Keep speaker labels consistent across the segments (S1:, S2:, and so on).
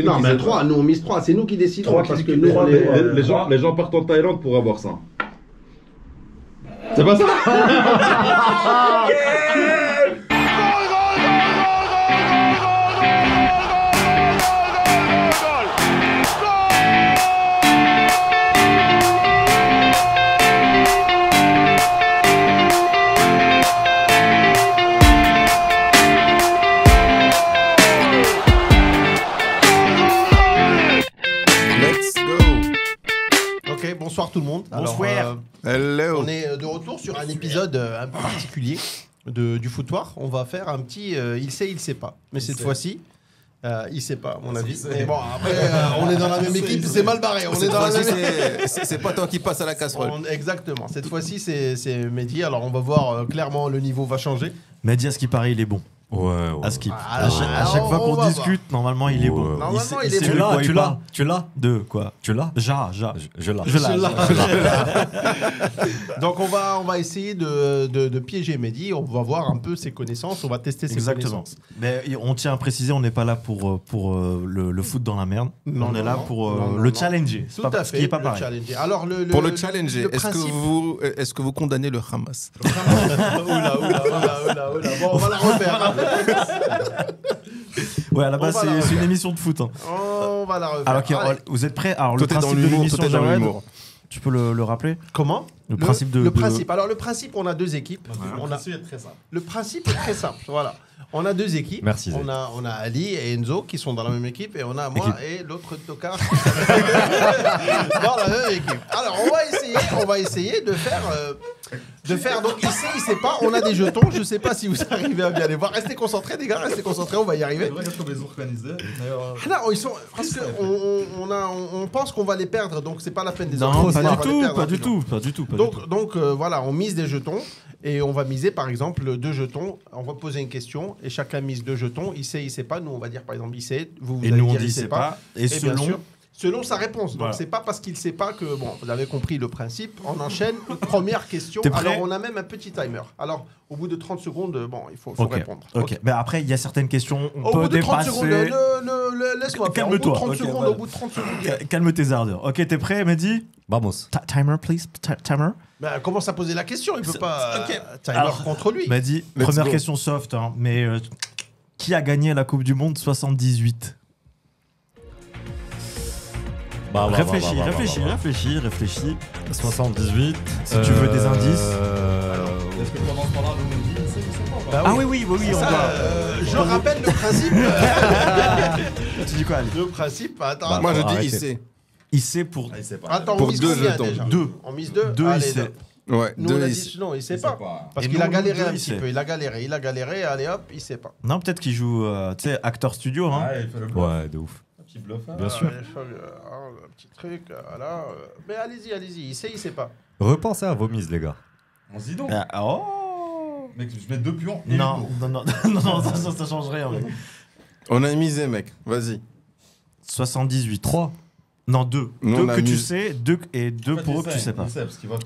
S1: Non, mais 3, nous on mise 3, c'est nous qui décidons.
S2: 3
S1: parce
S2: qui
S1: que
S2: nous,
S1: nous, on est-
S2: les gens partent en Thaïlande pour avoir ça. C'est pas ça?
S3: Let's go.
S4: Ok, bonsoir tout le monde.
S1: Bonsoir.
S3: Hello.
S4: On est de retour sur un épisode un peu particulier du foutoir. On va faire un petit il sait, il sait pas. Mais cette fois-ci, il sait pas, à mon avis. Mais bon, après, on est dans la même équipe, c'est mal barré. On est dans la même
S3: C'est pas toi qui passe à la casserole.
S4: Exactement. Cette fois-ci, c'est Mehdi. Alors, on va voir clairement, le niveau va changer.
S5: Mehdi, à ce qui paraît, il est bon.
S6: Ouais.
S5: À ce qui...
S4: Alors,
S5: à chaque fois
S4: on
S5: qu'on
S4: va
S5: discute, normalement, il est bon.
S6: Ouais.
S4: Normalement, il
S5: sait
S4: est
S5: de
S4: bon.
S5: quoi il parle.
S6: Tu l'as
S5: De quoi
S6: Tu l'as
S5: Ja.
S6: Je l'ai.
S5: Je l'ai.
S4: Donc, on va essayer de piéger Mehdi. On va voir un peu ses connaissances. On va tester ses
S5: Exactement.
S4: connaissances.
S5: Mais on tient à préciser, on n'est pas là pour le foot dans la merde.
S4: Non,
S5: on est
S4: non,
S5: là
S4: non.
S5: pour
S4: Non,
S5: le
S4: non.
S5: challenger.
S4: Tout à
S5: Ce
S4: fait.
S5: qui n'est pas
S4: le
S5: pareil.
S4: challenger. Alors,
S3: Pour le challenger,
S4: le principe-
S3: est-ce que vous condamnez le Hamas?
S4: Oula. Bon, on va la refaire.
S5: Ouais, à la base,
S4: On va la
S5: c'est une
S4: refaire.
S5: émission de foot. Hein.
S4: On va la refaire.
S5: Alors, ok,
S4: Allez.
S5: vous êtes prêts? Alors, le
S3: Tout est dans
S5: principe de
S3: l'humour,
S5: l'émission,
S3: tout est dans
S5: Jawed,
S3: l'humour.
S5: tu peux le rappeler?
S4: Comment
S5: Le principe de-
S4: Le
S5: de-
S4: principe. Alors, le principe, on a deux équipes. Le principe est très simple. Voilà. On a deux équipes.
S6: Merci, Zé.
S4: On a Ali et Enzo qui sont dans la même équipe et on a moi et l'autre tocard dans la même équipe. Alors, on va essayer de faire. Donc, il sait pas. On a des jetons. Je sais pas si vous arrivez à bien les voir. Restez concentrés, les gars. Restez concentrés. On va y arriver. Ah non, ils sont parce que on pense qu'on va les perdre, donc c'est pas la peine des
S5: Non,
S4: organiser, on
S5: pas
S4: va
S5: du
S4: les
S5: tout,
S4: perdre
S5: pas du
S4: rapidement.
S5: tout, pas du tout. pas du tout.
S4: Donc voilà, on mise des jetons et on va miser par exemple 2 jetons. On va poser une question et chacun mise 2 jetons. Il sait pas. Nous on va dire par exemple il sait. Vous
S5: Et
S4: allez
S5: nous, on
S4: dire,
S5: dit
S4: il
S5: c'est pas. Et
S4: Et bien
S5: selon.
S4: sûr, selon sa réponse. Donc
S5: Voilà.
S4: c'est pas parce qu'il sait pas que bon, vous avez compris le principe. On enchaîne. Première question.
S5: T'es prêt?
S4: Alors on a même un petit timer. Alors au bout de 30 secondes, bon, il faut
S5: Ok.
S4: répondre.
S5: Ok. Mais après, il y a certaines questions, on
S4: Au
S5: peut
S4: bout de 30
S5: dépasser.
S4: secondes, laisse-moi faire. Au bout de
S5: Calme-toi.
S4: 30
S5: Ok,
S4: secondes,
S5: voilà.
S4: au bout de 30 secondes.
S5: Calme tes ardeurs. Ok, t'es prêt, Mehdi?
S6: Vamos.
S5: Timer, please. Timer.
S4: Bah, commence à poser la question, il peut pas.
S5: Ok.
S4: Timer
S5: Alors,
S4: contre lui.
S5: Mehdi,
S3: Let's
S5: première
S3: go.
S5: question soft, hein, mais qui a gagné la Coupe du Monde 78? Réfléchis.
S6: 78.
S5: Si tu veux des indices.
S4: Bah
S5: Ah oui, on
S4: Ça,
S5: doit.
S4: je rappelle le principe.
S5: Tu dis quoi, Ali?
S4: Le principe. Attends,
S6: Bah,
S3: Moi je
S6: Bon,
S3: dis
S6: arrêtez.
S3: il sait.
S5: Il sait pour.
S4: attends, on
S3: pour
S4: mise
S3: 2
S4: combien
S3: jetons.
S4: déjà
S5: 2.
S4: On mise 2.
S5: 2, il
S4: Allez,
S5: sait.
S3: Ouais,
S4: Nous on
S3: 2
S4: a
S3: ici.
S4: dit non, il sait pas. Parce
S5: Et
S4: qu'il
S5: nous,
S4: a galéré
S5: nous,
S4: un
S5: il
S4: petit
S5: sait.
S4: peu. Il a galéré. Allez hop, il sait pas.
S5: Non, peut-être qu'il joue, tu sais, acteur studio. Hein.
S6: Ouais, de ouf. Bien sûr.
S4: Un petit truc, voilà. Mais allez-y. Il sait pas.
S6: Repensez à vos mises, les gars.
S5: Ah, oh.
S2: Mec, je mets 2 pions. et
S5: Non, ça change rien. Mec.
S3: On a misé mec, vas-y.
S5: 78. 3. Non, 2.
S3: Nous,
S5: 2
S3: on a
S5: que tu
S3: mis-
S5: sais, 2 et 2 pour eux que tu sais pas.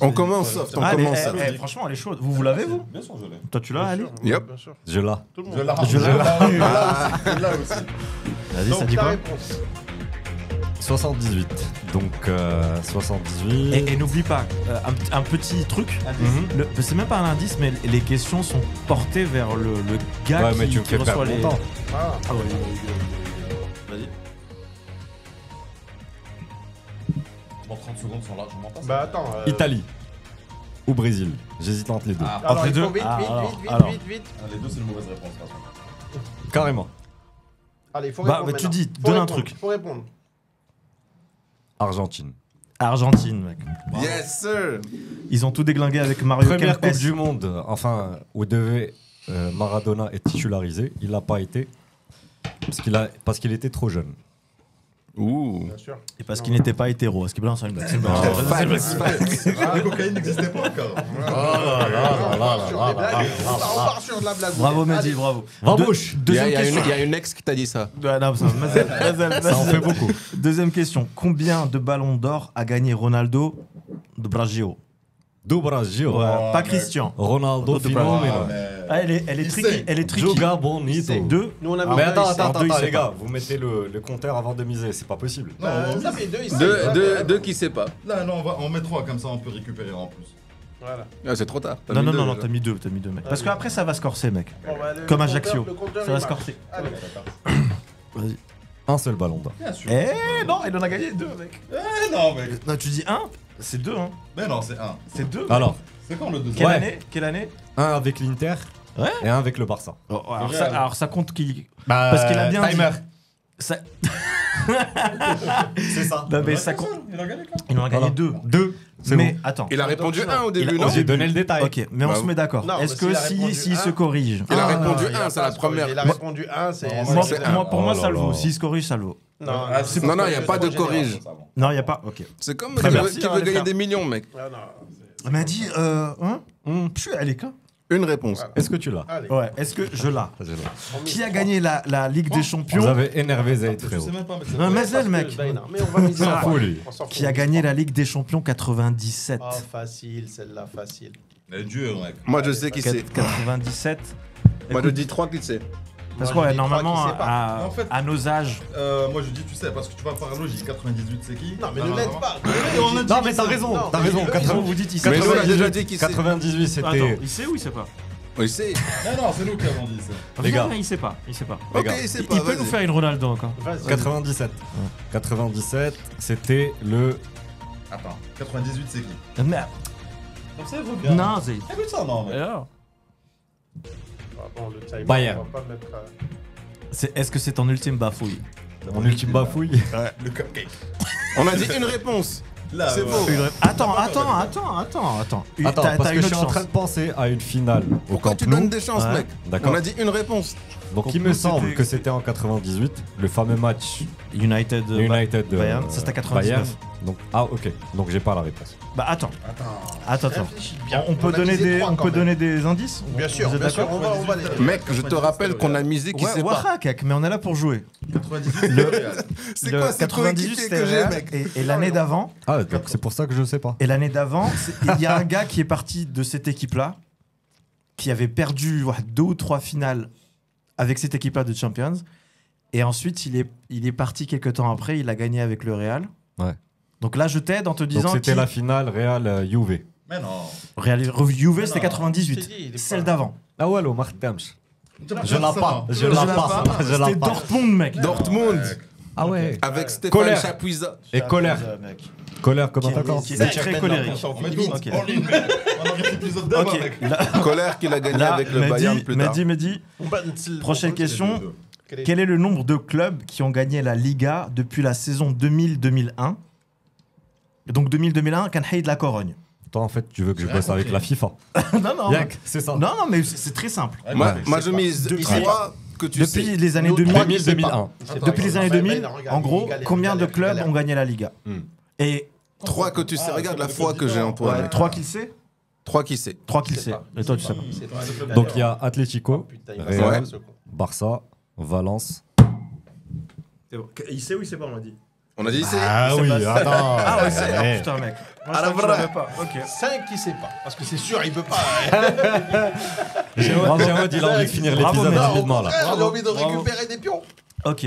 S3: On commence soft, on
S5: Allez,
S3: commence soft.
S5: franchement, elle est chaude. Vous l'avez, vous?
S2: Bien sûr, je l'ai.
S5: Toi, tu l'as, Ali?
S3: Yep.
S4: Bien sûr.
S6: Je l'ai.
S4: Tout le monde.
S2: Je l'ai.
S5: Je l'ai.
S2: aussi.
S5: Vas-y, ça
S4: Donc
S5: dit
S4: ta
S5: quoi?
S4: réponse.
S6: 78. Donc, 78.
S5: Et n'oublie pas, un petit truc. C'est même pas un indice, mais les questions sont portées vers le gars
S6: Ouais, mais
S5: qui,
S6: tu me
S5: qui
S6: fais
S5: reçoit
S6: perdre
S5: les.
S6: mon temps.
S4: Ah.
S5: Ah ouais, vas-y.
S2: Bon, 30 secondes sont largement passées.
S4: Bah attends.
S6: Italie. Ou Brésil. J'hésite entre les deux.
S2: Ah,
S4: Alors,
S5: Entre les
S4: il faut
S5: deux.
S4: vite,
S5: Ah,
S4: vite,
S5: alors,
S4: vite,
S5: alors.
S4: vite.
S2: les deux, c'est une mauvaise réponse. de toute façon.
S6: Carrément.
S4: Allez, il faut
S5: Bah,
S4: répondre.
S5: bah, tu
S4: maintenant.
S5: dis,
S4: Faut
S5: donne un
S4: répondre,
S5: truc.
S4: Faut répondre.
S6: Argentine.
S5: Argentine, mec.
S3: Yes sir.
S5: Ils ont tout déglingué avec Mario
S6: Première
S5: Kempes.
S6: Coupe du Monde, enfin, où devait Maradona être titularisé. Il l'a pas été. Parce qu'il était trop jeune.
S3: Ouh.
S4: Bien sûr.
S5: Et parce qu'il n'était pas hétéro. Est-ce que c'est une blague? C'est une blague.
S2: La cocaïne n'existait pas encore.
S4: On part sur de la blague.
S5: Bravo,
S4: Allez.
S5: Mehdi, bravo.
S6: Vamos.
S3: Il
S5: Deuxième question.
S3: y a une ex qui t'a dit ça.
S5: Ouais, non, ça en fait beaucoup. Deuxième question. Combien de ballons d'or a gagné Ronaldo de Brasil?
S6: Do Brasil.
S5: Ouais, pas Christian.
S6: Ronaldo Fenomeno.
S5: Ah, elle est tricky. Elle est tricky.
S6: Joga Bonito.
S5: C'est 2.
S4: Nous, on a
S6: Mais attends,
S5: deux, il sait
S6: les gars, vous mettez le compteur avant de miser, c'est pas possible.
S4: Ça fait 2.
S2: Deux qui sait pas.
S7: Là, non, on met 3, comme ça on peut récupérer en plus.
S4: Voilà.
S2: Ah, c'est trop tard. T'as
S5: Non,
S2: mis
S5: non,
S2: deux,
S5: non, non,
S2: déjà.
S5: t'as mis 2, mec. Parce qu'après, ça va se corser, mec.
S4: Bon, bah,
S5: Comme
S4: le
S5: Ajaccio.
S4: compteur, le compteur,
S5: Ça va
S4: il
S5: se
S4: marche.
S5: corser.
S4: Allez.
S5: Vas-y.
S6: Un seul ballon d'or.
S7: Bien sûr.
S5: Eh non, il en a gagné 2, mec.
S7: Non, mec.
S5: Non, tu dis 1, c'est 2, hein.
S7: Mais non, c'est 1.
S5: C'est 2.
S6: Alors,
S7: C'est quand le deuxième
S5: Quelle
S6: Ouais.
S5: année Quelle année
S6: un avec l'Inter
S5: Ouais.
S6: et un avec le Barça.
S5: Oh, alors,
S7: Real.
S5: ça compte qui Parce qu'il a bien
S6: timer.
S5: dit. Ça...
S6: C'est ça.
S5: Non, mais ça compte.
S7: Il a gagné quand
S5: Ils en ont gagné
S6: Voilà.
S5: 2.
S6: 2. C'est
S5: Mais
S6: bon.
S5: attends.
S2: Il a répondu 1 au début,
S5: Il a-
S2: non
S6: J'ai donné le détail.
S5: Ok, mais on
S2: Bah,
S5: se met d'accord.
S4: non,
S5: Est-ce
S4: mais
S5: que
S4: s'il a répondu
S5: s'il se
S4: un-
S5: corrige
S2: Il a
S4: Ah,
S2: répondu
S4: non, il a
S2: 1, c'est
S4: pas
S2: la première.
S4: Il a répondu 1, c'est.
S5: Moi,
S2: c'est
S5: moi, pour
S6: Oh
S5: moi,
S6: là
S5: ça le
S6: là.
S5: vaut. S'il se corrige, ça le vaut.
S4: Non,
S2: Non, non, il n'y a pas de corrige.
S5: Non, il n'y a pas. Ok.
S2: C'est comme
S5: Très
S2: qui
S5: bien.
S2: veut, qui
S5: Merci,
S2: veut
S5: les
S2: gagner
S5: frères.
S2: des millions, mec.
S4: Ah, non.
S5: Elle m'a dit, Pfff, elle est quand
S2: Une réponse.
S6: Est-ce que tu l'as
S4: Allez.
S5: Ouais, est-ce que je l'ai
S6: Je l'ai.
S5: Qui a gagné la Ligue des
S6: Vous
S5: Champions
S6: avez énervé Zaid,
S7: Je
S6: frérot.
S7: sais même pas, mais c'est
S5: Non, mais
S4: Parce
S5: elle,
S4: que
S5: mec.
S4: Ben, non, mais on va miser
S6: S'en
S4: en
S6: fout,
S4: bas.
S6: lui.
S4: On s'en fout.
S5: Qui a gagné la Ligue des Champions 97
S4: Oh, facile, celle-là, facile.
S7: Elle est dure, mec.
S2: Moi, je sais qui c'est.
S5: 97.
S2: Moi, je dis 3 qui c'est.
S5: Parce
S4: Moi,
S5: que
S4: je dis trois
S5: normalement,
S4: qui sait pas.
S7: En fait-
S5: à nos âges.
S7: Moi je dis, tu sais, parce que tu vas par logique. 98, c'est qui
S4: Non, mais ne l'aide pas.
S6: Non, mais t'as raison, t'as raison.
S5: Vous vous dites, il
S2: Mais
S5: sait.
S2: nous, on a déjà dit qui c'est.
S6: 98,
S5: Attends,
S6: c'était.
S5: il sait ou il sait pas
S2: Oui, c'est.
S7: Non, non, c'est nous qui avons dit ça.
S6: Les gars.
S5: Non, il sait pas. Il sait pas.
S6: Les
S2: Ok,
S6: gars.
S2: c'est
S5: Il
S2: pas.
S5: peut nous faire une Ronaldo encore.
S4: Vas-y.
S6: 97. 97, c'était le.
S7: Attends, 98, c'est qui
S5: Merde.
S7: Comme ça, il vaut bien.
S5: Non, c'est.
S7: T'as vu ça, non, mec
S5: Alors
S4: Ah, bon, le timer,
S6: Bayern.
S4: on va pas mettre,
S5: Est-ce que c'est ton ultime bafouille
S6: Mon ultime bafouille.
S7: Le cupcake.
S2: On a dit une réponse.
S7: Là,
S2: C'est faux.
S5: Attends. T'as
S6: Attends,
S5: t'as
S6: parce
S5: une
S6: que je
S5: autre
S6: suis en train
S5: chance.
S6: de penser à une finale au
S2: Pourquoi
S6: Camp
S2: tu donnes
S6: Nou.
S2: des chances,
S5: Ouais.
S2: mec
S6: D'accord.
S2: On a dit une réponse.
S6: Donc
S5: Camp
S6: il me
S5: Nou,
S6: semble
S5: c'était-
S6: que c'était en 98, le fameux match
S5: United.
S6: United de
S5: Bayern, ça, c'était 99.
S6: Bayern. Donc ok, donc j'ai pas la réponse.
S5: Bah attends. Attends.
S4: Réfléchis bien.
S5: On peut
S4: a
S5: donner
S4: misé
S5: des,
S4: trois,
S5: on
S4: quand
S5: peut
S4: même.
S5: donner des indices
S4: Bien sûr,
S5: Vous êtes
S4: bien sûr,
S5: d'accord
S4: on va les
S2: Mec, je te rappelle qu'on a misé qui
S5: Ouais,
S2: sait pas.
S5: Ouarakak, mais on est là pour jouer.
S7: 98, c'est Real.
S2: C'est
S5: Le
S2: quoi cette
S5: 98
S2: coéquipier
S5: c'était
S2: que j'ai,
S5: Real,
S2: mec
S5: et l'année d'avant,
S6: Ah donc c'est pour ça que je sais pas.
S5: et l'année d'avant, il y a un gars qui est parti de cette équipe-là, qui avait perdu 2 ou 3 finales avec cette équipe-là de Champions, et ensuite il est parti quelques temps après, il a gagné avec le Real.
S6: Ouais.
S5: Donc là, je t'aide en te
S6: Donc
S5: disant
S6: c'était la finale Real Juve.
S7: Mais non.
S5: Juve, c'était
S7: Non,
S5: 98,
S4: je t'ai dit, il est
S5: celle
S4: pas-
S5: d'avant.
S6: Ah ouais, le Martens.
S7: Je
S6: Je l'ai pas, je l'ai
S5: l'ai
S6: pas, je
S5: C'était
S6: l'ai pas.
S5: Dortmund, mec.
S2: Dortmund.
S6: Ah ouais.
S2: Avec Stéphane
S6: Colère.
S2: Chapuisat.
S6: Et colère,
S4: mec.
S6: colère comme
S5: Qui-
S6: attaquant.
S5: qui-
S4: C'est
S5: très
S4: check
S5: colérique.
S4: maintenant,
S7: On met
S4: limite.
S7: tout.
S5: Ok.
S7: En ligne, mec. On aurait fait l'épisode d'avant,
S5: Ok,
S7: mec.
S5: là,
S2: Colère qu'il a gagné avec le Bayern plus tard.
S5: Mehdi,
S4: On bat-
S5: prochaine question.
S7: deux.
S5: Quel est le nombre de clubs qui ont gagné la Liga depuis la saison 2000-2001 Et donc 2000-2001, Canhaï de la Corogne.
S6: Toi en fait tu veux que je bosse avec la FIFA.
S5: non,
S6: Yak, c'est ça.
S5: non, mais c'est très simple.
S2: Moi,
S7: Ouais,
S2: moi,
S7: c'est
S2: je
S7: pas-
S2: mise
S4: Depuis-
S2: 3 que tu
S5: Depuis
S2: sais.
S5: les années
S4: Nous,
S5: 2000,
S4: trois,
S6: 2000-2001.
S5: depuis les années 2000,
S4: Regarde,
S5: en gros,
S4: il galère,
S5: combien
S4: il
S5: de
S4: galère,
S5: clubs
S4: il galère.
S5: ont gagné la Liga Et
S2: 3 que tu sais. Regarde la foi que j'ai en toi.
S5: ouais,
S2: mec.
S5: 3 qu'il sait
S2: 3 qui sait.
S5: 3 qu'il sait. Et toi, tu sais pas.
S4: C'est pas-
S6: Donc il y a Atlético,
S4: Putain, il va
S6: Real,
S4: savoir ce con.
S6: Barça, Valence.
S5: Il sait ou il sait pas, on l'a dit.
S2: On a dit c'est.
S6: Ah oui, attends.
S5: Ah ouais, c'est putain, mec. Moi,
S2: À la
S5: je
S2: vraie.
S5: savais pas. Ok.
S4: 5 qui sait pas. Parce que c'est sûr, il peut pas.
S6: Jérôme, il a envie de finir
S5: Bravo,
S6: l'épisode
S5: mec.
S6: rapidement là.
S4: J'ai envie de
S5: Bravo.
S4: récupérer des pions.
S5: Ok.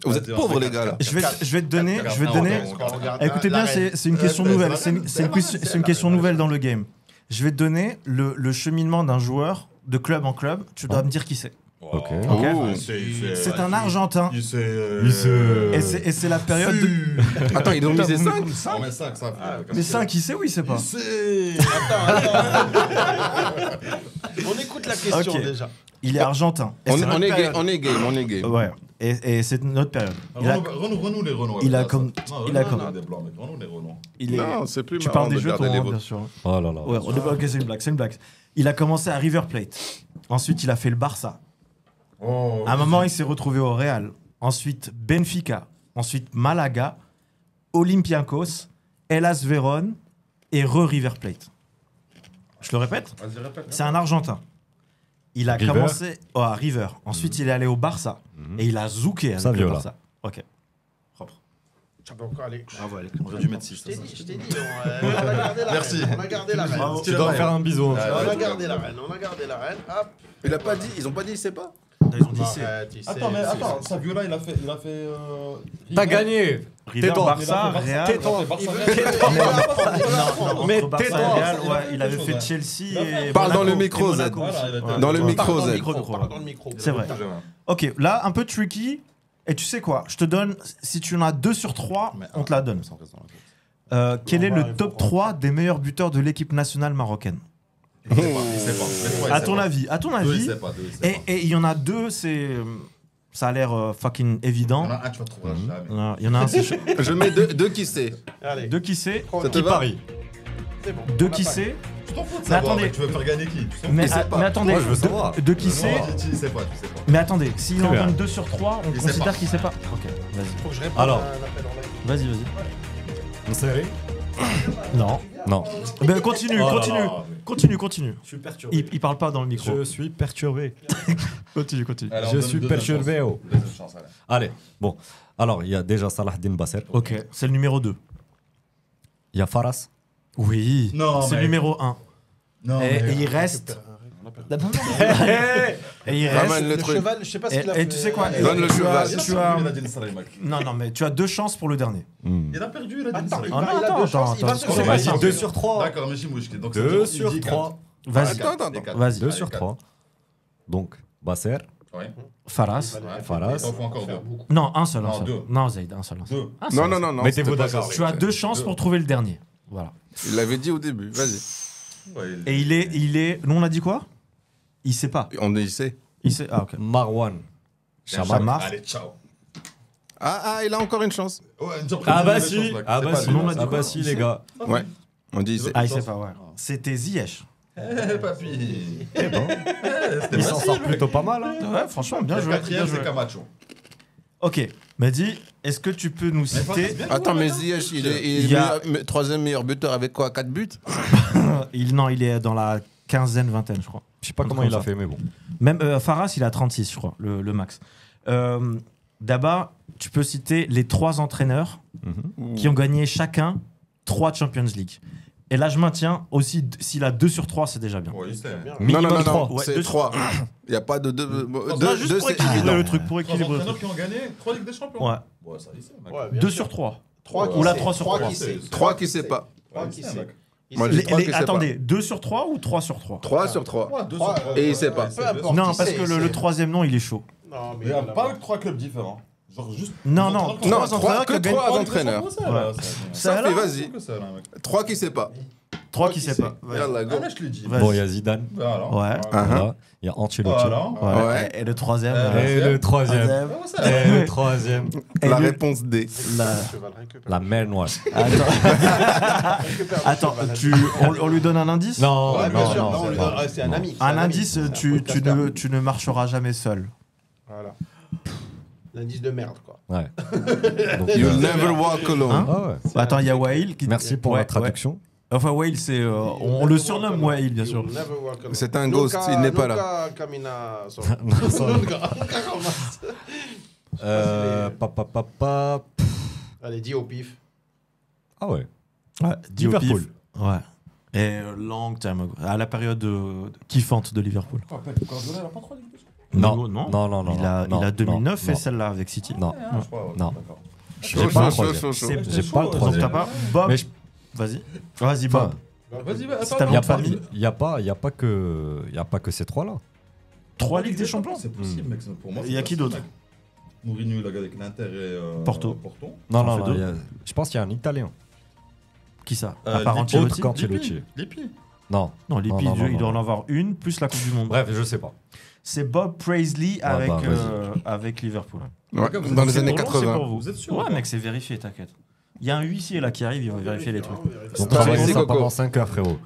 S2: Vous êtes pauvres, les gars, là.
S5: Je vais te donner.
S4: Regarde,
S5: Écoutez bien,
S4: l'arène.
S5: c'est une question nouvelle. C'est une question nouvelle dans le game. Je vais te donner le cheminement d'un joueur de club en club. Tu dois me dire qui c'est.
S6: Ok.
S5: Ok.
S2: Oh.
S5: C'est un Argentin.
S7: Il s'est.
S5: Et c'est la période de.
S2: Attends, ils ont misé 5
S7: On met 5, ça.
S5: Mais 5, il sait ou il sait pas
S4: On écoute la question
S5: Ok.
S4: déjà.
S5: Il est argentin. Et
S2: On
S5: c'est notre
S2: est
S5: période.
S2: game, on est game.
S5: Ouais. Et c'est notre période.
S7: Renou les Renault.
S5: il a
S7: avec ça.
S5: comme-
S7: Non,
S5: il a
S7: Renault,
S5: comme-
S7: des blancs, mec. Renault les Renault.
S5: Il est.
S2: Non, c'est plus
S5: Tu
S2: marrant
S5: parles des
S2: de
S5: jeux,
S2: garder les
S5: bien
S2: vôtres.
S5: sûr.
S6: Oh là là.
S5: Ouais, ok, c'est une blague, c'est une blague. Il a commencé à River Plate. Ensuite, il a fait le Barça.
S7: Oh.
S5: À un moment, il s'est retrouvé au Real. Ensuite, Benfica. Ensuite, Malaga, Olympiakos, Hellas Vérone et River Plate. Je le répète,
S7: Vas-y, répète.
S5: c'est un Argentin. Il a
S6: River.
S5: commencé à River. Ensuite, il est allé au Barça. Et il a zouké avec le
S6: Saviola.
S5: Barça. Ok. Propre.
S4: Ça peut encore aller.
S2: Bravo, Alec. On aurait dû mettre 6.
S4: Je t'ai dit, on a gardé la
S2: Merci.
S4: reine. On a gardé la reine.
S6: Tu dois faire un bisou.
S4: On a gardé la reine. Hop.
S1: Il a pas dit, ils ont pas dit, il sait pas.
S5: Ils ont dit c'est.
S7: Attends, Saviola, il a fait.
S6: T'as gagné.
S5: River,
S6: Tais-toi.
S5: Barça, Real.
S6: Mais
S5: Barça,
S6: tais-toi.
S5: Real, ouais, il avait fait Chelsea et.
S1: Parle dans
S5: Monaco.
S1: le micro,
S5: Et
S1: Zed.
S5: Monaco aussi.
S1: Dans le micro,
S5: Dans le
S1: Zed.
S5: micro.
S4: Dans le micro.
S5: C'est vrai. Ok, là, un peu tricky. Et tu sais quoi? Je te donne, si tu en as 2 sur 3, on te la donne. Quel est le top 3 des meilleurs buteurs de l'équipe nationale marocaine?
S7: Il sait pas.
S5: À ton avis,
S7: Il sait pas.
S5: et il y en a 2, ça a l'air fucking
S7: Il y
S5: évident.
S7: en a un, tu vas trouver jamais.
S5: Non, il y en a un, c'est chaud.
S1: Je mets deux qui sait.
S4: Allez.
S5: 2 qui sait,
S1: Ça te
S6: Qui
S1: va?
S6: parie?
S4: C'est bon.
S5: 2 qui sait.
S7: Tu t'en fous de
S5: Mais
S7: savoir,
S5: attendez.
S7: mec, tu veux faire gagner qui?
S5: Mais,
S1: sait pas.
S5: mais attendez,
S6: Moi, je veux savoir.
S5: 2 qui sait.
S7: Tu sais pas.
S5: Mais attendez, s'il
S6: Très
S5: en
S6: bien.
S5: donne 2 sur 3, on
S7: Il sait
S5: considère
S7: pas.
S5: qu'il sait pas. Ok, vas-y.
S4: Faut que je réponde
S6: Alors.
S4: à un appel en live.
S5: Vas-y.
S6: On serré?
S5: Non.
S6: Non.
S5: Ben, continue.
S6: Je suis perturbé.
S5: Il parle pas dans le micro.
S6: Je suis perturbé.
S5: Continue.
S7: Allez, on
S6: Je
S7: donne
S6: suis
S7: deuxième
S6: perturbé.
S7: chance.
S6: Oh.
S7: Deuxième chance, allez.
S6: Allez, bon. Alors, il y a déjà Salahdine Basser.
S5: Ok, c'est le numéro 2.
S6: Il y a Faras.
S5: Oui,
S7: Non,
S5: c'est le
S7: mec.
S5: numéro 1.
S7: Non,
S5: Et
S7: mais-
S5: il reste. Et il
S1: Ramène
S5: reste.
S1: le
S4: Le
S1: truc.
S4: cheval, je sais pas ce qu'il a fait.
S5: Et tu sais quoi?
S1: Donne le
S5: tu
S1: cheval.
S5: as- tu as-
S7: Il a dit Salah, mec.
S5: Non, mais tu as 2 chances pour le dernier.
S7: Il a perdu, il a dit
S4: Attends,
S7: Salah.
S4: il
S5: Ah,
S4: va-
S5: non,
S4: il a
S5: attends,
S4: deux chances, il va
S5: attends,
S4: se
S5: attends.
S4: faire
S6: Vas-y,
S4: passer.
S6: 2 sur 3.
S7: D'accord, mais Chimouchki. Donc,
S6: 2
S7: il
S6: sur
S7: dit
S6: 3.
S5: Vas-y.
S1: Attends.
S5: Vas-y.
S6: 2 sur 3. Donc, Basser,
S7: Ouais.
S5: Faras.
S6: Faras.
S7: Il t'en faut encore deux.
S5: Non, un seul.
S7: Non, 2.
S5: Non, Zaid, un seul.
S7: Deux.
S1: Non.
S6: Mettez-vous
S1: c'était pas
S6: d'accord.
S1: ça.
S5: Tu as 2 chances pour trouver le dernier. Voilà.
S1: Il l'avait dit au début, vas-y.
S7: Ouais,
S5: Et il est. Nous, on a dit quoi? Il sait pas.
S1: On y sait.
S5: Il sait. Ah, ok.
S6: Marwan.
S5: Chamar.
S7: Allez, ciao.
S1: Il a encore une chance.
S7: Ouais, une surprise,
S6: Ah bah
S7: une
S6: si,
S7: chance, mec.
S6: ah
S7: C'est
S6: bah
S7: pas
S6: si,
S7: lui.
S5: on a dit
S6: ah
S5: quoi?
S6: bah si les gars.
S1: Ouais. On dit il sait.
S5: Ah, il sait pas, ouais. C'était Ziyech.
S7: Eh, papy.
S6: Eh ben,
S7: C'était
S6: il s'en
S7: facile,
S6: sort
S7: mec.
S6: plutôt pas mal. Hein.
S5: Ouais, franchement, bien
S7: Le
S5: joué.
S7: quatrième,
S5: bien
S7: c'est
S5: joué.
S7: Camacho.
S5: Ok, Mehdi, est-ce que tu peux nous citer.
S1: Attends, mais Ziyech, il est
S5: Il y a-
S1: troisième meilleur buteur avec quoi? 4 buts?
S5: Non, il est dans la quinzaine, vingtaine, je crois.
S6: Je sais pas
S5: Un
S6: comment
S5: truc
S6: il a
S5: comme
S6: fait, mais bon.
S5: Même Faras, il a 36, je crois, le max. D'abord, tu peux citer les 3 entraîneurs qui ont gagné chacun 3 Champions League. Et là, je maintiens aussi, s'il a 2 sur 3, c'est déjà bien.
S7: Ouais, il sait.
S6: Minimum 3.
S5: Ouais,
S1: c'est
S5: deux-
S1: 3. Il n'y a pas de 2.
S5: Non, juste pour
S1: c'est
S5: équilibrer
S1: évident.
S5: le truc, pour
S7: Trois
S5: équilibrer le
S7: entraîneurs
S5: truc.
S7: qui ont gagné 3 Ligues des Champions.
S5: Ouais.
S7: Ouais, ça, il sait, mec.
S4: Ouais, bien
S5: 2
S4: sûr.
S5: sur 3.
S4: 3
S5: Ou la 3 sur 3.
S4: qui sait.
S1: 3 qui sait pas.
S4: Trois
S7: Ouais,
S4: qui
S7: il sait,
S4: sait.
S7: mec.
S1: Moi, j'ai 3 qui sait pas.
S5: Attendez, 2 sur 3 ou 3 sur 3
S1: 3 sur 3.
S7: Ouais, 2
S4: Trois,
S7: sur 3.
S1: Et il sait pas.
S4: Peu importe.
S5: Non,
S4: qui
S5: parce
S4: sait,
S5: que
S4: il
S5: le
S4: sait.
S5: troisième nom, il est chaud.
S4: Non, mais
S7: Mais il y a
S4: il y en a
S7: pas avec 3 clubs différents. Genre juste.
S5: Non,
S7: deux
S5: non,
S7: entraîneurs qui
S1: Non,
S7: ont-
S5: 3 entraîneurs
S1: que
S5: qui gagnent
S1: 3
S7: Ouais,
S1: entraîneurs.
S7: c'est ça, là, ça.
S1: Ça fait, vas-y.
S7: Que ça, là, mec.
S1: 3 qui sait pas.
S5: 3 qui sait pas.
S1: Yallah, go.
S7: Ah, mais je l'ai dit.
S5: Vas-y.
S6: Bon, il y a Zidane.
S7: Voilà.
S5: Ouais.
S6: Voilà. Il y a Ancelotti.
S7: Voilà.
S1: Ouais.
S5: Et le troisième.
S6: Et le troisième.
S7: Comment ça
S6: Et le troisième.
S1: La
S5: le-
S1: réponse D.
S5: la-
S4: Cheval, récupère.
S6: La mer noire.
S5: Attends, on lui donne un indice?
S6: Non,
S4: Ouais, bien
S6: non,
S4: sûr.
S6: non,
S4: Non, on
S6: c'est
S4: lui
S6: pas-
S4: donne- c'est un ami. c'est
S5: Un
S4: ami,
S5: indice,
S4: c'est un
S5: tu
S4: podcaster.
S5: ne marcheras jamais seul.
S4: Voilà. L'indice de merde, quoi.
S6: Ouais. Donc,
S1: You'll never walk alone.
S5: Hein
S6: ah ouais.
S5: Attends, il y a Wail qui.
S6: Merci pour
S5: Ouais,
S6: la traduction.
S5: ouais. Enfin, Wail, c'est. On le surnomme Wail, bien sûr.
S4: You'll never walk alone.
S1: C'est un ghost, il n'est pas là.
S4: Nunca camina solo.
S6: Non, ça-
S4: Nunca jamás.
S6: Pa.
S4: Allez, dis au pif.
S6: Ah ouais.
S5: Ouais, dit au
S6: Liverpool.
S5: pif. Ouais. Et long time ago. À la période kiffante de Liverpool.
S6: Non,
S5: non.
S6: non, non, non.
S5: Il a
S6: non,
S5: 2009 et
S6: non,
S5: celle-là avec City.
S6: Non, non.
S1: Chaud,
S6: J'ai pas le
S1: chaud,
S6: troisième.
S1: chaud, chaud.
S6: J'ai pas le
S5: Donc t'as
S6: troisième.
S5: pas. Bob.
S6: Mais je-
S5: Vas-y. Vas-y, Bob.
S7: Vas-y,
S5: Si t'as
S6: Il y a
S5: pas
S6: pas,
S5: mis
S6: il y a pas que ces trois-là.
S5: 3 Ligues des Champions.
S7: C'est possible, mec. Pour moi,
S5: Il y a qui d'autre?
S7: Mourinho, il a gagné avec l'Inter et
S5: Porto.
S6: Non,
S5: Ça
S6: non,
S5: fait
S6: non.
S5: deux.
S6: il y a- je pense qu'il y a un Italien.
S5: Qui ça À part
S7: Lippi.
S5: Ancelotti.
S6: Autre qu'Ancelotti.
S7: Lippi.
S6: Non.
S5: Non, Lippi,
S6: Non, non,
S5: il
S6: non,
S5: doit en
S6: non.
S5: avoir une, plus la Coupe du Monde.
S6: Bref, je sais pas.
S5: C'est Bob Paisley avec,
S6: bah, vas-y.
S5: avec Liverpool.
S1: Ouais, dans les
S5: C'est
S1: années
S5: pour nous, c'est
S1: 80.
S5: pour vous.
S7: Vous êtes sûr ou
S5: Ouais,
S7: pas
S5: mec, c'est vérifié, t'inquiète. Il y a un huissier là qui arrive, il va vérifier les trucs.
S6: On
S1: Vas-y,
S6: travaille ça
S1: Coco.
S6: pendant 5 heures, frérot.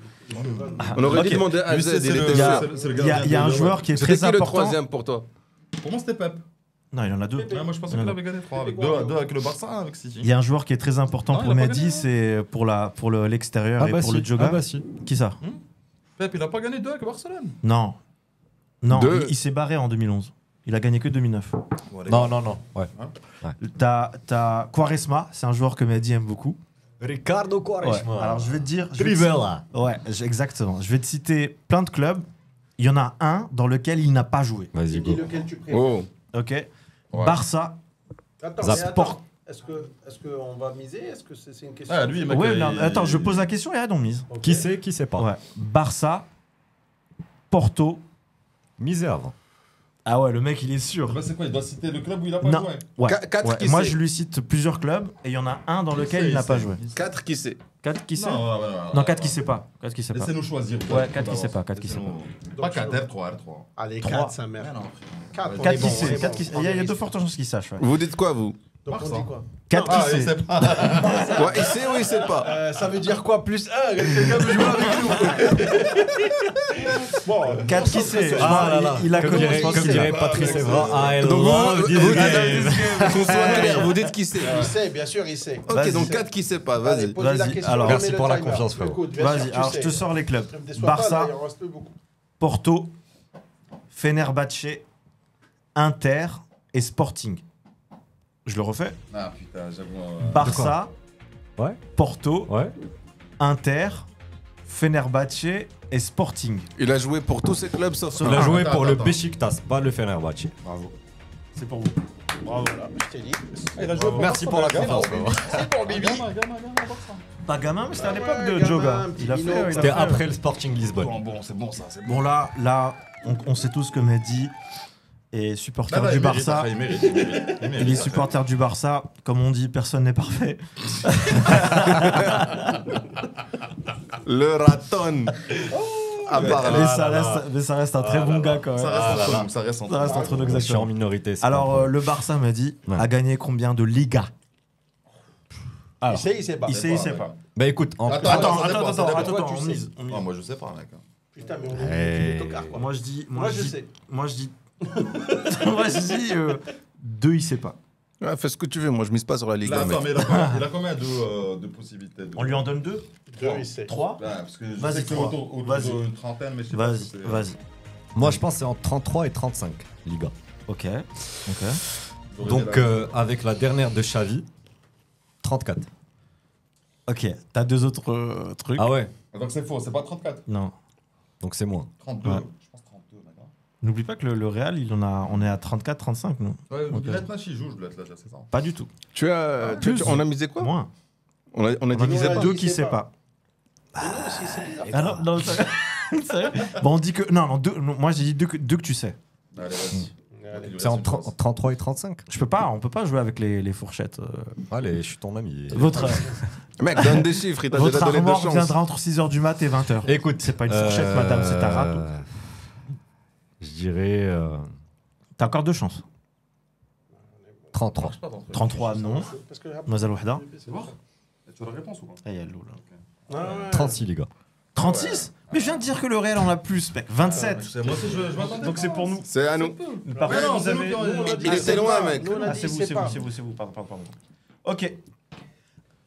S1: On aurait
S5: Ok.
S1: dû demander à
S7: Lui,
S1: Z,
S7: c'est
S1: il
S7: le-
S1: était
S5: Il y a-
S1: sûr.
S7: c'est le
S5: Il y a
S7: gardien
S5: un
S7: de-
S5: joueur qui est
S1: C'était
S5: très
S1: qui le
S5: important.
S1: troisième pour toi?
S7: Pour moi, c'était Pep.
S5: Non, il en a deux.
S7: Ouais, moi, je pensais
S5: Non,
S7: qu'il
S5: non.
S7: avait gagné 3 avec 2 avec le Barça, un avec City.
S5: Il y a un joueur qui est très important
S7: Non,
S5: pour
S7: il a pas
S5: Mehdi,
S7: gagné,
S5: c'est pour l'extérieur et pour le Joga.
S6: Ah bah si.
S5: Qui ça
S7: Pep, il a pas gagné 2 avec Barcelone.
S5: Non. Non,
S1: Deux.
S5: il s'est barré en 2011. Il a gagné que 2009.
S6: Non, non, non. Ouais.
S5: T'as Quaresma, c'est un joueur que Mehdi aime beaucoup.
S6: Ricardo Quaresma.
S5: Ouais. Alors je vais te dire.
S6: Trivella.
S5: Ouais, exactement. Je vais te citer plein de clubs. Il y en a un dans lequel il n'a pas joué.
S6: Vas-y,
S4: Dis
S6: go.
S4: lequel tu préfères.
S1: Oh.
S5: Ok. Barça.
S4: Attends,
S6: Zap.
S4: mais attends. Est-ce qu'on va miser? Est-ce que c'est une question?
S7: Ah, lui, mec,
S5: Ouais,
S7: il-
S5: non, attends, je pose la question et on mise.
S4: Ok.
S6: Qui sait pas.
S5: Ouais. Barça, Porto.
S6: Misé avant.
S5: Ah ouais, le mec, il est sûr.
S7: Bah, c'est quoi? Il doit citer le club où il a pas
S5: Non.
S7: joué.
S5: Ouais.
S1: Quatre
S5: Ouais.
S1: qui
S5: Moi,
S1: sait.
S5: je lui cite plusieurs clubs et il y en a un dans lequel
S7: sait,
S5: il n'a
S7: il
S5: pas
S7: sait.
S5: joué.
S1: 4 qui sait.
S5: 4 qui sait?
S7: Non,
S5: Non, 4 qui sait pas. 4 qui sait pas.
S7: Laissez-nous choisir.
S5: Ouais, 4 qui sait pas, 4 qui sait
S7: Pas 4 R3, R3.
S4: Allez,
S5: Trois.
S4: 4, sa mère. 4
S5: 4 qui sait. Il y a de fortes chances qu'il sache. Ouais.
S1: Vous dites quoi, vous?
S4: Donc on dit quoi?
S5: 4
S7: Ah,
S5: qui
S7: il
S5: sait.
S7: sait pas.
S1: Ouais, il sait ou il sait pas?
S4: Ça veut dire quoi? Plus 1? Quelqu'un veut jouer avec nous? Bon,
S5: 4 qui sait. Je
S6: Ah
S5: vois,
S6: là là.
S5: il a
S6: Comme
S5: commencé.
S6: dirait Patrice Evra. I
S1: Donc
S6: love
S1: vous
S6: this
S1: dites
S6: game.
S1: qu'on soit clair, vous dites qui sait.
S4: il sait, bien sûr, il sait.
S1: Ok,
S5: Vas-y.
S1: donc 4 qui sait pas,
S4: Allez,
S1: vas-y.
S4: posez la
S5: Vas-y,
S4: question,
S5: alors.
S4: remets
S6: Merci
S4: le
S6: pour la
S4: timer.
S6: confiance, frérot.
S4: Écoute, bien sûr,
S5: Vas-y,
S4: tu
S5: alors
S4: sais.
S5: je te sors les clubs.
S4: Ne me déçois pas,
S5: Barça,
S4: là, il en reste plus beaucoup.
S5: Porto, Fenerbahçe, Inter et Sporting. Je le refais.
S7: Ah putain, j'avoue.
S5: Barça,
S6: Ouais.
S5: Porto,
S6: Ouais.
S5: Inter, Fenerbahçe et Sporting.
S1: Il a joué pour tous ses clubs sauf
S6: Il a
S1: un.
S6: joué
S7: attends,
S6: pour le
S7: attends.
S6: Beşiktaş, pas le Fenerbahçe.
S5: Bravo. C'est pour vous.
S4: Bravo, là, je t'ai dit.
S7: Il a joué pour
S6: Merci pour la confiance. frérot.
S4: C'est pour Bibi.
S5: Pas gamin, mais c'était à
S4: Ouais,
S5: l'époque de
S4: gamin,
S5: Joga.
S4: un petit
S5: Il a
S4: minot.
S5: fait. il a
S6: C'était
S5: fait-
S6: après le Sporting Lisbonne.
S7: Bon, c'est bon ça, c'est bon.
S5: Bon, là, on sait tous que Mehdi est supporter
S7: Là,
S5: du
S7: il mérite,
S5: Barça.
S7: après, il mérite.
S5: Il est supporter du Barça. Comme on dit, personne n'est parfait.
S1: Le raton. À part
S5: Mais
S1: là.
S5: ça reste un très bon gars quand même.
S7: Ça reste entre nous, ça reste entre
S5: Ça reste entre nous,
S6: Je suis en
S5: exactement.
S6: minorité. c'est
S5: Alors,
S6: pas
S5: le Barça, Mehdi,
S6: Ouais.
S5: a gagné combien de Liga?
S4: Il sait, il sait pas.
S5: Il sait, il sait pas.
S6: Bah écoute,
S7: Attends,
S4: ça
S5: Attends,
S4: dépend, ça dépend. Toi, tu
S5: on
S4: sais.
S5: mise. on mise.
S7: Non, moi je sais pas, mec.
S4: Putain, mais on
S6: Hey.
S4: est tocard, quoi.
S5: Moi, je dis.
S4: Moi, je sais.
S5: Moi, je dis. Moi, je dis. 2, il sait pas.
S1: Ouais, fais ce que tu veux, moi je mise pas sur la Ligue.
S7: Là,
S1: mec.
S7: attends, mais il a combien de possibilités
S5: On lui en donne 2?
S4: 2, il sait.
S5: 3?
S7: Ouais, parce que je
S5: Vas-y,
S7: sais que c'est
S5: toi.
S7: autour
S5: Vas-y.
S7: d'une trentaine, mais je sais pas.
S5: Vas-y,
S7: si c'est-
S5: vas-y.
S6: Moi, je pense que c'est entre 33 et 35, Liga.
S5: Ok.
S7: J'aurais
S6: Donc,
S7: dit là.
S6: avec la dernière de Xavi, 34.
S5: Ok. T'as 2 autres trucs?
S6: Ah ouais.
S7: Donc c'est faux, c'est pas 34.
S5: Non.
S6: Donc, c'est moins.
S7: 32.
S5: Ouais.
S7: Je pense 32, d'accord.
S5: N'oublie pas que le Real, on est à 34, 35, nous.
S7: Ouais,
S5: Ok.
S7: il va être là, s'il joue, je dois être là, c'est ça.
S5: Pas du tout.
S1: Tu as.
S5: Plus.
S1: On a misé quoi?
S5: Moins.
S1: On a
S5: On
S1: dit
S5: a
S1: qu'il
S5: mis
S1: sait pas.
S5: 2
S4: Il
S5: qui
S4: sait
S5: sait
S4: pas.
S5: pas.
S4: Non, si, c'est bizarre.
S5: Ah non, non, sérieux. Sérieux. Bon, on dit que. Non, non, moi j'ai dit 2 que tu sais.
S7: Allez, vas-y.
S4: Allez.
S6: C'est entre 33 et 35.
S5: On peut pas jouer avec les fourchettes.
S6: Allez, je suis ton ami.
S5: Votre
S1: Mec, donne des chiffres, il t'a déjà donné de
S5: armoire
S1: chance.
S5: viendra entre 6h du mat et 20h.
S6: Écoute,
S5: C'est pas une fourchette, madame, c'est un râteau.
S6: Je dirais
S5: T'as encore 2 chances.
S6: 33.
S5: 33, non.
S4: Parce que
S5: Mademoiselle Wahda.
S7: C'est bon. Tu as la réponse ou pas?
S5: Ah, il y a l'eau, là.
S4: Ouais, ouais.
S6: 36, les gars.
S5: 36 Mais je viens de dire que le Real en a plus, mec. 27.
S7: Moi aussi, je m'attendais.
S5: Donc c'est pour nous.
S1: C'est à nous.
S5: Par
S7: Mais
S5: contre,
S7: non,
S5: vous
S7: c'est
S5: avez-
S7: nous qui
S4: Nous, on a dit
S1: Il
S4: qu'il
S1: était
S4: sait
S1: loin,
S4: pas.
S1: mec.
S4: Nous, on a
S5: Ah,
S4: dit
S5: c'est
S4: qu'il
S5: vous,
S4: sait
S5: c'est
S4: pas.
S5: vous, c'est vous. Pardon. Ok.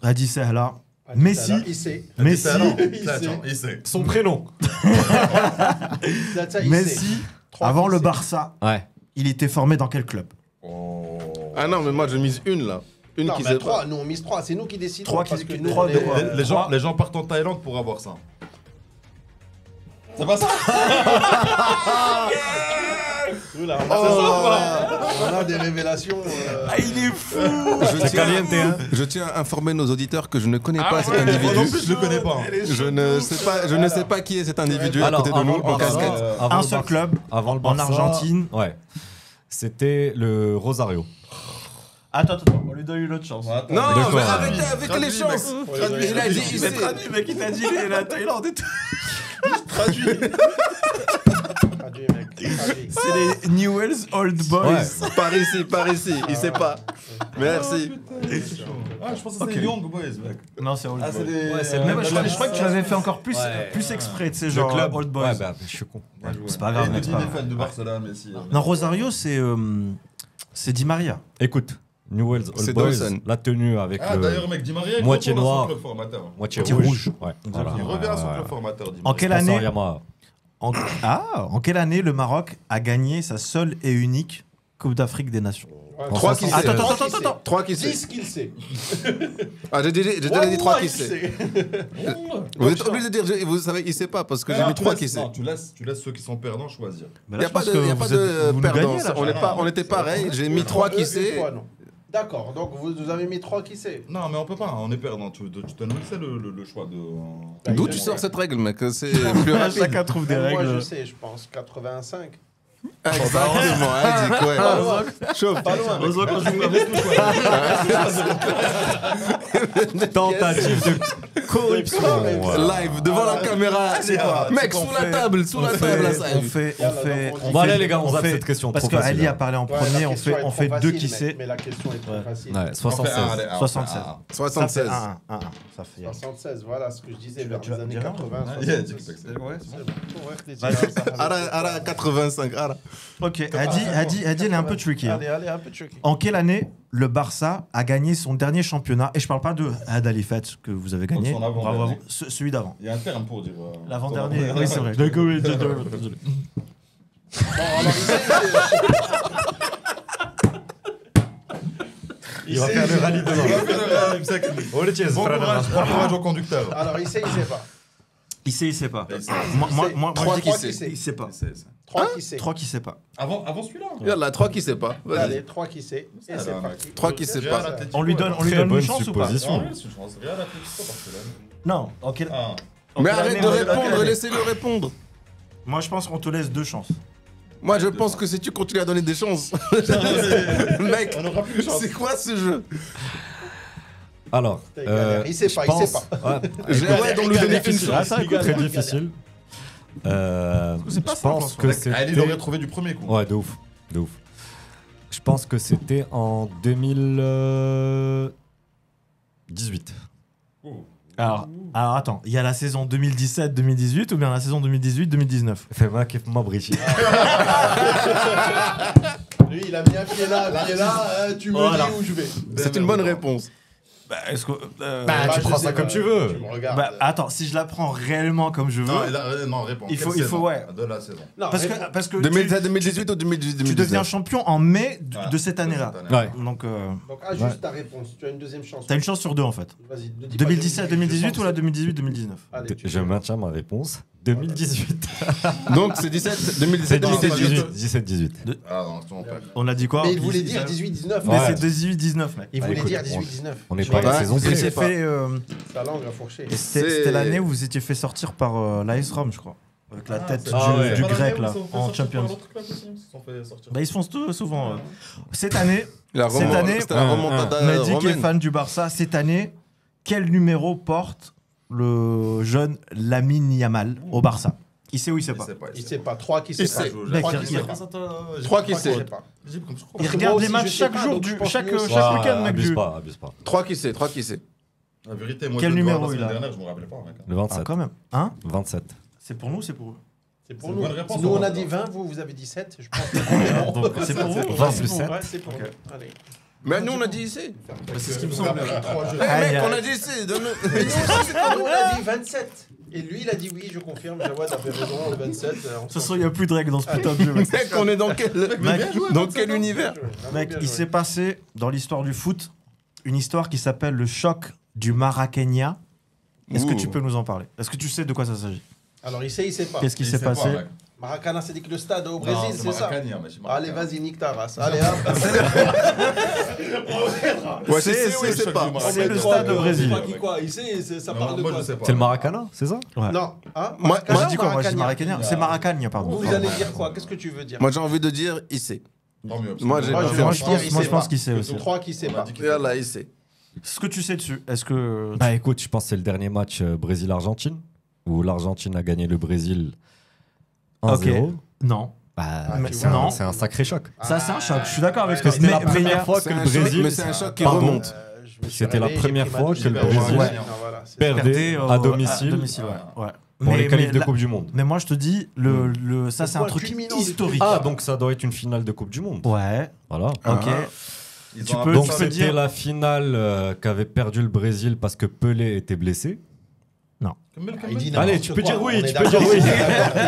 S5: Hadi Sehla.
S4: Ah, tu
S5: Messi.
S4: sais, là, il sait.
S5: Messi.
S7: Il sait.
S6: Son prénom.
S4: Ça, il sait.
S5: Messi,
S4: 3,
S5: avant
S4: il
S5: le
S4: sait.
S5: Barça,
S6: Ouais.
S5: il était formé dans quel club?
S1: Ah non, mais moi je mise une là. Une
S4: Non,
S1: qui
S4: mais
S1: sait
S4: 3,
S1: pas.
S4: nous on mise 3, c'est nous qui décidons.
S5: 3
S4: parce que nous,
S5: trois
S4: on
S5: de
S4: est-
S5: quoi?
S7: Les gens partent en Thaïlande pour avoir ça. C'est pas ça?
S4: Nous, là, on a des révélations.
S5: Ah, il est fou!
S1: Je tiens,
S6: caliente, hein.
S1: je tiens à informer nos auditeurs que je ne connais
S5: Ah
S1: pas cet
S7: Moi non
S1: individu.
S7: plus, je le connais pas.
S1: Je ne sais pas qui est cet individu à côté de nous en casquette.
S5: Un seul club.
S6: Avant le
S5: En
S6: Barça,
S5: Argentine.
S6: Ouais. C'était le Rosario.
S5: Attends, on lui donne une autre chance.
S1: Non,
S6: De
S1: mais
S6: quoi?
S1: arrêtez avec les chances. Il a dit il sait.
S5: mec, il t'a dit la Thaïlande et tout.
S4: Traduit, mec. Traduit.
S5: C'est les Newell's Old Boys.
S1: Par ici, il sait pas. Merci.
S7: Ah, je pense que c'est
S5: Ok.
S7: les Young Boys, mec.
S5: Non, c'est Old
S7: Ah,
S5: Boys.
S7: c'est les.
S6: Ouais, c'est le
S5: Mais
S6: même
S5: je crois que tu l'avais fait encore plus,
S6: Ouais.
S5: plus exprès, tu sais,
S6: Le
S5: genre
S6: club.
S5: Old Boys.
S6: Ouais, bah, je suis con.
S5: C'est pas grave,
S7: Il
S5: mec,
S7: est
S5: c'est pas grave.
S7: fan de Barcelone, Messi.
S5: Non, Rosario, c'est Di Maria.
S6: Écoute, Newell's Old
S1: C'est
S6: Boys,
S1: Dawson.
S6: la tenue avec
S7: Ah,
S6: le
S7: d'ailleurs, mec, Di Maria, il
S6: moitié
S7: retourne à son
S6: noir.
S7: club formateur.
S6: moitié
S5: Moitié
S6: rouge. Ouais.
S7: Il revient à son club formateur, Di
S5: En
S7: Maria.
S5: quelle année
S6: Yamaha.
S5: en quelle année le Maroc a gagné sa seule et unique Coupe d'Afrique des Nations.
S1: 3 qui sait.
S5: Attends.
S1: 3 qui sait.
S4: 10 qu'il sait.
S1: Ah, j'ai déjà dit 3 qui sait.
S4: sait.
S1: Vous êtes obligé de dire, vous savez, il sait pas parce que j'ai mis 3 qui sait.
S7: Non, tu laisses ceux qui sont perdants choisir.
S1: Il n'y a pas de perdant. On était pareil. J'ai mis 3 qui sait.
S4: D'accord, donc vous avez mis 3 qui sait.
S7: Non, mais on peut pas, on est perdant. Tu te donnes le choix de.
S1: D'où tu sors cette règle, mec? C'est plus rapide.
S5: Chacun trouve des
S4: Moi, je
S5: règles.
S4: sais, je pense 85.
S1: Exactement, elle dit quoi?
S4: Chauffe, pas loin.
S5: Heureusement qu'on joue avec nous, quoi. Tentative de corruption.
S1: Live, devant la caméra. Mec, sous la table, là, ça
S5: On fait.
S6: Bon, allez, les gars, on zappe
S5: fait-
S6: cette question.
S5: Parce
S6: trop
S5: que
S6: facile,
S5: Ali a
S6: hein.
S5: parlé en
S4: Ouais, la
S5: premier,
S4: question est
S5: on
S4: trop
S5: fait 2
S4: facile,
S5: qui
S4: mec,
S5: sait.
S4: Mais la question est trop
S5: Ouais.
S4: facile.
S6: Ouais, 76.
S5: 76.
S1: 76.
S5: 1-1. Ça fait.
S4: 76, voilà ce que je disais vers
S5: tu
S4: les
S5: vas
S4: années
S5: dire
S4: 80.
S7: Yeah,
S4: 76.
S7: c'est bon.
S1: Ara 85. Ara.
S5: Ok, Adi, elle est un peu tricky. hein.
S4: Allez, un peu tricky.
S5: En quelle année le Barça a gagné son dernier championnat? Et je parle pas de Adalifat que vous avez gagné.
S7: Son avant-dernier.
S5: Bravo à vous. Celui d'avant.
S7: Il y a un terme pour dire.
S5: L'avant-dernier. Oui, c'est vrai. D'accord, oui, désolé.
S6: Il va faire le rallye demain.
S7: Bon courage au conducteur.
S4: Alors, il sait pas.
S5: Il sait pas.
S7: Il sait.
S5: Moi,
S1: Trois
S5: je dis
S1: qui
S5: qu'il
S1: sait.
S5: Il sait pas.
S4: 3 qui sait.
S5: 3 qui sait pas.
S7: Avant celui-là.
S1: Yallah, 3 qui sait pas. Vas-y.
S4: Allez, 3 qui sait. Et
S7: Ça,
S4: c'est
S7: là,
S4: parti.
S1: 3 qui sait pas.
S5: On lui donne
S6: Très
S5: une
S6: bonne
S5: chance ou pas?
S6: supposition.
S7: Real Atletico Barcelone.
S5: Non. En quelle
S7: Ah.
S1: Mais
S5: quelle
S1: arrête
S5: année
S1: de
S5: on est dans
S1: répondre,
S5: quelle année
S1: laissez-le répondre.
S5: Moi, je pense qu'on te laisse 2 chances.
S1: Moi, je pense que si tu continues à donner des chances. Mec,
S7: On aura plus de chance.
S1: c'est quoi ce jeu?
S6: Alors,
S4: Il sait pas,
S6: je
S4: il sait
S6: pense-
S4: pas.
S1: Ouais, donc lui donner une
S6: difficile. Ah,
S1: chance.
S6: ça, écoute, très difficile. Je pense que
S7: Ah, il aurait
S6: c'était...
S7: trouvé du premier coup.
S6: Ouais, de ouf. Je pense que c'était en 2018.
S5: Alors attends, il y a la saison 2017-2018 ou bien la saison 2018-2019?
S6: Fais-moi kiff ma brichi.
S4: Lui, il a mis un pied là, tu me
S5: Voilà.
S4: dis où je vais.
S1: C'est une bonne réponse.
S5: Est-ce que.
S6: tu prends ça comme tu veux.
S4: Tu me regardes.
S5: Attends, si je la prends réellement comme je veux.
S7: Non, réponds.
S5: Il faut-
S7: Quelle
S5: il faut,
S7: saison
S5: ouais.
S7: De la saison.
S4: Non,
S5: Parce
S4: réponds.
S5: que
S1: 2018 ou 2018
S5: tu deviens champion en mai
S7: Voilà.
S5: de cette année-là.
S6: Ouais.
S5: Donc,
S4: Donc, ajuste ta réponse. Tu as une deuxième chance.
S5: t'as une chance sur 2 en fait.
S4: Vas-y, ne dis pas
S5: 2017-2018 ou la
S4: 2018.
S5: 2018-2019?
S4: Allez, tu
S6: Je maintiens ma réponse. 2018.
S1: Donc c'est 2017, 2018.
S6: 17-18.
S7: Ah non, tu m'en perds.
S5: On a dit quoi?
S4: Mais il voulait dire 18-19.
S5: Mais
S6: Ouais.
S5: c'est 18-19, mec.
S4: Il
S6: Bah,
S4: voulait
S6: écoute,
S4: dire
S6: on-
S4: 18-19.
S6: On n'est
S4: Tu
S6: pas à la
S4: vois,
S6: saison
S1: c'est-
S5: Vous
S6: près.
S5: étiez
S1: pas.
S5: fait.
S4: Ta langue a fourché.
S5: Et c'était l'année où vous étiez fait sortir par l'AS Rome, je crois. Avec la tête
S6: ouais.
S5: du grec là, en Champions. Bah, ils se font souvent. Cette année, Cette année,
S1: c'était la remontada
S5: Mehdi qui est
S1: romaine.
S5: fan du Barça, cette année, quel numéro porte le jeune Lamine Yamal au Barça? Il sait ou il sait pas?
S4: Il sait pas. 3 qui sait
S1: Il
S4: pas.
S1: sait.
S5: Mec,
S4: 3 qui
S5: il-
S4: sait pas.
S1: 3 qui
S4: Trois
S1: sait.
S4: pas.
S5: Il regarde les
S4: aussi,
S5: matchs
S4: je sais
S5: chaque
S4: pas,
S5: jour,
S4: donc je pense
S5: chaque
S4: mieux aussi.
S5: week-end, mec.
S6: Abuse pas.
S1: 3 qui sait, 3 qui sait.
S7: La vérité, moi,
S5: Quel
S7: je le
S5: numéro
S7: vois, la
S5: il
S7: semaine
S5: a
S7: dernière, je me rappelais pas, mec.
S6: Le
S5: Ah,
S6: 27.
S5: quand même. Hein?
S6: 27.
S5: C'est pour nous, c'est pour eux.
S4: C'est pour
S7: C'est
S4: nous.
S7: une bonne réponse,
S4: Nous, on
S7: on
S4: a
S7: va
S4: dit
S7: voir.
S4: 20, vous avez dit 7. Je pense que
S5: Donc, c'est pour vous.
S6: 20
S5: c'est
S6: plus
S5: pour
S6: 7.
S5: vous.
S4: Ouais, c'est pour nous. Allez.
S1: Mais nous on a dit ici.
S5: C'est ce qui me semble.
S1: Eh
S5: Aïe,
S1: mec,
S5: aïe.
S1: on a dit ici. donne-nous.
S4: Nous, on a dit 27. Et lui, il a dit oui, je confirme. Jawad avait raison, le 27.
S5: De toute façon, il n'y a plus de règles dans ce putain de jeu, mec.
S1: Mec, on est dans quel univers?
S5: Mec, il s'est passé dans l'histoire du foot une histoire qui s'appelle le choc du Maracanã. Est-ce que
S1: Ouh.
S5: tu peux nous en parler? Est-ce que tu sais de quoi ça s'agit?
S4: Alors, il sait pas.
S5: Qu'est-ce qui
S7: Il
S5: s'est
S7: sait pas,
S5: passé?
S7: mec.
S4: Maracana, c'est dit que le stade au
S7: Non,
S4: Brésil, c'est ça?
S7: Maracana, mais c'est
S4: Allez,
S7: Maracana.
S4: vas-y, nique ta race. Allez, hop.
S1: Ouais,
S5: C'est-
S1: c'est oui,
S5: c'est-
S1: c'est pas.
S5: C'est le stade au Brésil.
S4: Quoi? Il sait, ça
S7: Non,
S4: parle de
S7: moi,
S4: quoi?
S7: je sais pas.
S6: C'est le Maracana, c'est ça?
S5: Ouais.
S4: Non. Hein?
S1: Moi,
S5: J'ai dit quoi?
S4: Maracana.
S5: Moi, j'ai dit Maracanã. C'est Maracanã, pardon.
S4: Vous allez dire quoi? Qu'est-ce que tu veux dire?
S1: Moi j'ai envie de dire ici.
S7: Tant mieux, parce
S1: Moi,
S7: que-
S1: j'ai
S4: Moi,
S1: pas
S4: je
S1: fait
S5: Moi,
S1: un
S5: je
S4: pense-
S5: pense, moi, je pense qu'il sait
S7: Que
S5: aussi.
S4: 3 qui sait
S7: On
S4: pas.
S7: a dit qu'il
S1: Yallah, ici.
S5: Ce que tu sais dessus, est-ce que.
S6: Bah écoute, je pense que c'est le dernier match Brésil-Argentine, où l'Argentine a gagné le Brésil 1-0.
S5: Non.
S6: Bah,
S5: Mais
S6: c'est
S5: non.
S6: un sacré choc.
S5: Ça, c'est un choc. Je suis d'accord avec
S4: Ouais,
S5: toi.
S6: C'était la
S5: Mais
S6: première
S5: il y a-
S6: fois
S1: C'est
S6: que le
S1: un choc,
S6: Brésil
S1: mais c'est un choc qui
S6: Pardon.
S1: remonte.
S4: Je me suis
S6: C'était la
S4: réveillé,
S6: première
S4: j'ai pris
S6: fois
S4: ma
S6: que
S4: douche
S6: le
S4: du Brésil.
S6: Brésil
S4: Ouais. Voilà, c'est ça.
S6: perdait à domicile
S5: ouais.
S6: pour les qualifs de
S5: là-
S6: Coupe du Monde.
S5: Mais moi, je te dis, ça, c'est un
S4: point
S5: truc
S4: culminant du
S5: historique.
S6: Ah, donc ça doit être une finale de Coupe du Monde.
S5: Ouais,
S6: Voilà.
S5: ok.
S7: Ils
S5: Tu
S7: ont
S5: peux-
S7: un-
S6: Donc
S5: tu peux
S6: c'était
S5: dire-
S6: la finale qu'avait perdu le Brésil parce que Pelé était blessé.
S4: Il dit
S6: Allez,
S4: n'importe
S6: tu peux
S4: quoi.
S6: dire oui,
S4: On est
S6: tu peux dire
S4: d'accord,
S6: oui.
S4: il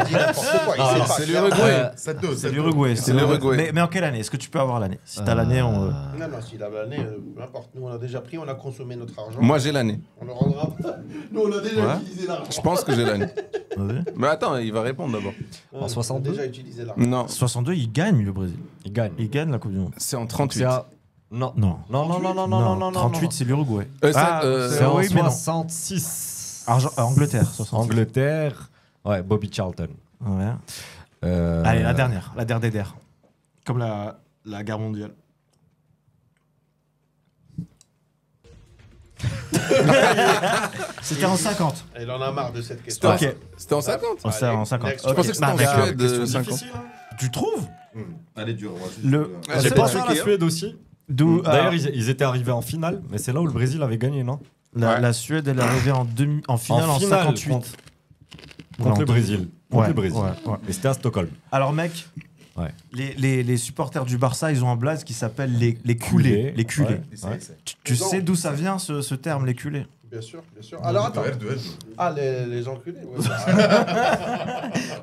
S4: dit n'importe quoi. Il sait pas.
S3: C'est l'Uruguay.
S7: 7-2.
S5: C'est l'Uruguay.
S3: C'est l'Uruguay.
S5: Mais en quelle année? Est-ce que tu peux avoir l'année? Si t'as l'année, on.
S4: Non, s'il a l'année, peu importe. Nous, on a déjà pris, on a consommé notre argent.
S3: Moi, j'ai l'année.
S4: On le rendra pas. Nous, on a déjà
S5: Ouais.
S4: utilisé l'argent.
S3: Je pense que j'ai l'année.
S5: Vas-y.
S3: Mais attends, il va répondre d'abord.
S6: En 62?
S4: On a déjà utilisé l'argent.
S3: Non,
S5: 62, il gagne le Brésil.
S6: Il gagne.
S5: Il gagne la Coupe du Monde.
S3: c'est en
S6: C'est
S3: 38.
S6: à... Non.
S5: Non.
S6: Non, non, non, non, non, non, non.
S5: 38, c'est l'Uruguay.
S3: C'est
S6: C'est en
S5: oui, mais non.
S6: 66.
S5: Angleterre, 68.
S6: Angleterre. Ouais, Bobby Charlton.
S5: Ouais. Allez, la dernière des der. Comme la guerre mondiale. C'était en 50.
S4: Il en a marre de cette question.
S5: Ok.
S3: C'était en 50.
S5: C'était en 50.
S4: next.
S3: Je
S5: Ok.
S3: pensais que c'était
S5: Bah,
S3: en
S5: d'accord.
S3: Suède 50.
S5: Tu trouves
S7: Allez, dur.
S5: Le-
S3: Ah,
S6: J'ai
S3: c'est
S6: pensé
S3: pas
S6: à la
S3: tricky, hein.
S6: Suède aussi.
S5: D'où
S6: D'ailleurs, ils étaient arrivés en finale, mais c'est là où le Brésil avait gagné, non?
S5: la Suède, elle est arrivée en finale en 58.
S6: Contre le Brésil. Contre
S5: Ouais,
S6: le Brésil.
S5: ouais.
S6: Mais c'était à Stockholm.
S5: Alors mec,
S6: Ouais.
S5: les supporters du Barça, ils ont un blaze qui s'appelle les culés. Les culés.
S6: Ouais.
S5: Tu sais d'où ça vient ce terme, les culés?
S4: Bien sûr, bien sûr. Alors attends. Ah, les enculés. Ouais.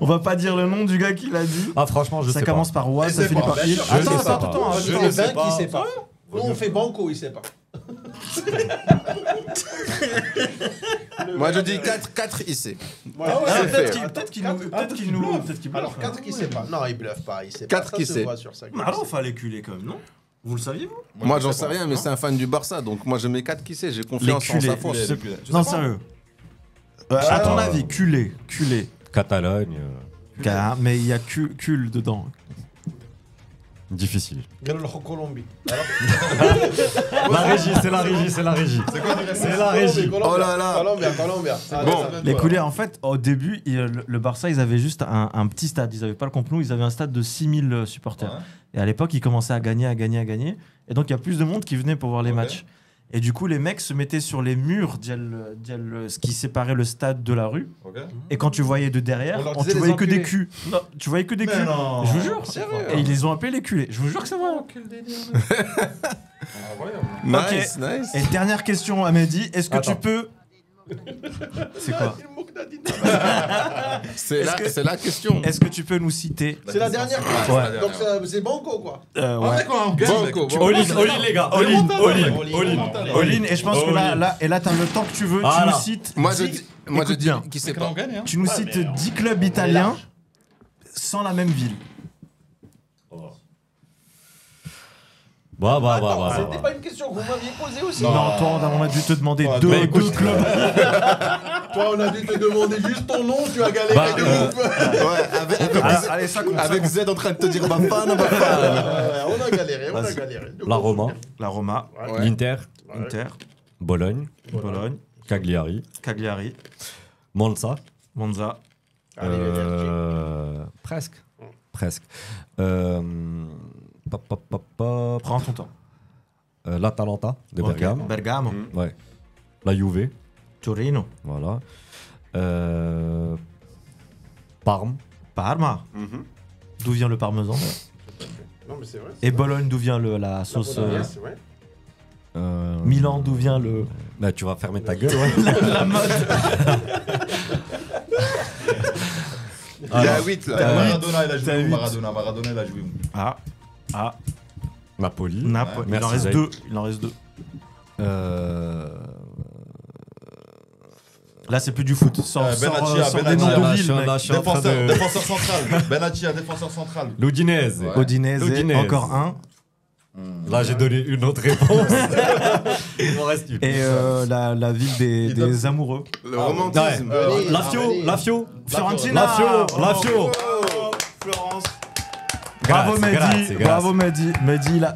S5: On va pas dire le nom du gars qui l'a dit.
S6: Ah, franchement, je
S5: Ça
S6: sais
S5: commence par Wa, ça
S7: sais
S5: finit
S7: pas.
S5: par
S7: Bien
S5: Il.
S7: sûr,
S6: je
S5: Attends,
S6: sais pas.
S5: attends.
S4: Je
S6: Je
S4: sais
S6: sais
S4: pas.
S6: pas.
S4: Qui sait pas. Nous, on fait banco, il sait pas.
S3: Moi, je dis 4 ici.
S4: Voilà.
S5: Ah,
S3: C'est fait.
S5: Peut-être qu'il bluffe.
S4: Alors 4 qui sait pas. Non, il bluffe pas, il sait pas.
S3: Quatre
S4: Ça
S3: qui
S4: se
S3: sait.
S4: voit sur sa gueule.
S5: Alors, fallait culer quand même, non? Vous le saviez, vous?
S3: Moi, j'en sais rien, mais c'est un fan du Barça, donc moi, je mets 4 qui sait. J'ai confiance en
S5: culés.
S3: sa force.
S5: Non, sérieux. À ton avis, culé.
S6: Catalogne.
S5: Mais il y a cul dedans.
S6: Difficile.
S4: Galo la Colombie.
S6: La régie, c'est la régie, c'est la régie. C'est la régie.
S3: Oh là là.
S4: Colombia.
S3: Bon.
S5: Les coulées, en fait, au début, le Barça, ils avaient juste un petit stade. Ils n'avaient pas le Camp Nou, ils avaient un stade de 6000 supporters.
S7: Ouais.
S5: Et à l'époque, ils commençaient à gagner. Et donc, il y a plus de monde qui venait pour voir les
S7: Ok.
S5: matchs. Et du coup, les mecs se mettaient sur les murs, ce qui séparait le stade de la rue.
S7: Ok.
S5: Et quand tu voyais de derrière,
S4: On leur disait
S5: tu
S4: les
S5: voyais que des
S4: enculés.
S5: culs. Non, tu voyais que des culs.
S7: non.
S5: Je vous jure.
S4: Sérieux.
S5: Et ils les ont appelés les culés. Je vous jure que c'est vrai.
S3: Nice, nice.
S5: Et dernière question à Mehdi, est-ce que
S6: Attends.
S5: tu peux... C'est quoi?
S3: C'est la question.
S5: Est-ce que tu peux nous citer...
S4: C'est la dernière
S5: Ouais.
S4: fois. Donc c'est banco quoi.
S5: Ouais.
S3: Banco,
S6: All in, les gars. All in.
S5: All-in, et je pense que
S6: All-in.
S5: là, t'as le temps que tu veux, tu
S6: Voilà.
S5: nous cites...
S3: Moi, je
S5: 10
S3: dis
S5: écoute bien.
S3: qui sait pas.
S5: Tu nous cites 10 clubs italiens sans la même ville.
S6: Bah.
S4: C'était pas une question que vous m'aviez posée aussi.
S5: Non, toi, on a dû te demander deux clubs.
S4: Toi, on a dû te demander juste ton nom, tu as galéré
S6: Bah,
S4: de ouf.
S3: Ouais,
S5: Allez, ça compte.
S3: avec Z en train de te dire Bafana, Bafana.
S4: On a galéré,
S5: Vas-y.
S6: La Roma,
S5: La Roma,
S6: l'Inter,
S5: Inter,
S6: Bologne,
S5: Bologne,
S6: Cagliari,
S5: Cagliari,
S6: Monza.
S5: Monza,
S6: Presque.
S5: prends ton temps.
S6: L'Atalanta de Bergame.
S5: Bergamo,
S6: Ouais. La Juve.
S5: Torino,
S6: Voilà. Parme.
S5: Parma. D'où vient le parmesan d'ailleurs.
S4: Non, mais c'est vrai.
S5: Et Bologne, d'où vient la sauce
S4: C'est vrai.
S5: Milan, d'où vient le...
S6: Bah, tu vas fermer ta gueule, ouais.
S5: la mode.
S3: Il y a 8 là.
S7: Maradona, il a
S5: T'as
S7: joué où
S5: huit.
S7: Maradona, il a joué où
S5: Ah,
S6: Napoli.
S5: Naples. Il
S6: Merci,
S5: en reste
S6: Zaid.
S5: deux. Il en reste deux. Là, c'est plus du foot. Sors
S7: Benatia,
S5: des noms de
S6: Là,
S5: villes, mec.
S6: je suis en train de...
S7: Défenseur central. Benatia, défenseur central.
S6: L'Udinese.
S7: Ouais.
S5: Udinese,
S6: Udinese.
S5: encore un.
S6: Là, j'ai donné une autre réponse. Il m'en reste une.
S5: Et la ville des amoureux.
S3: Le romantisme.
S6: Ouais. Lafio.
S5: Fiorentina.
S6: Lafio.
S5: Florence. Bravo
S6: Grazie,
S5: Mehdi. Bravo Mehdi. Mehdi, là.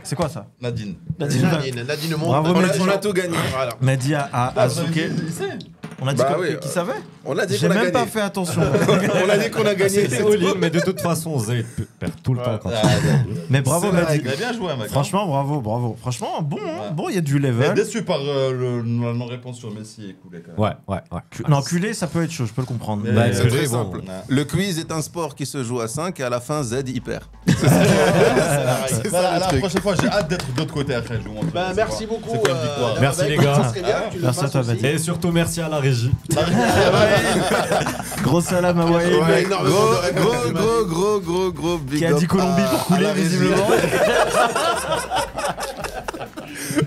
S5: C'est quoi ça?
S7: Nadine.
S4: Nadine monte.
S5: Bravo Mehdi.
S3: On a tout gagné.
S4: Voilà.
S5: Mehdi a souqué. On a dit
S3: Bah oui,
S5: qui savait?
S3: On a dit
S5: J'ai
S3: qu'on a
S5: même
S3: gagné.
S5: pas fait attention.
S3: On a dit qu'on a gagné.
S6: C'était all-in, mais de toute façon, Zayd perd tout le temps quand
S5: Mais bravo,
S3: C'est la
S5: Mehdi.
S3: règle.
S7: Il a bien joué, mec.
S5: Franchement, bravo. Franchement, bon, hein.
S7: Ouais.
S5: Bon, il y a du
S7: Mais
S5: level.
S7: déçu par la non-réponse sur Messi et Koulé quand même.
S6: Ouais.
S5: Non, culé, ça peut être chaud, je peux le comprendre.
S7: Mais-
S6: Bah,
S3: C'est
S6: culé,
S3: très
S6: bon.
S3: simple.
S7: Ouais.
S3: Le quiz est un sport qui se joue à 5 et à la fin, Z, il perd.
S7: Voilà, la prochaine fois, j'ai hâte d'être de l'autre côté après. Je vous montre.
S4: Bah, merci beaucoup.
S7: C'est quoi une victoire
S6: Merci, les gars.
S4: Ça serait bien que tu le
S5: Merci à
S4: fasses
S5: toi,
S4: aussi.
S5: Mehdi.
S6: Et surtout, merci à la régie.
S5: Gros salam à Waïd,
S3: Ouais,
S4: énormément de réponses,
S3: gros big
S5: qui a
S3: up
S5: dit Colombie pour
S3: à
S5: couler,
S3: la régie.
S5: visiblement.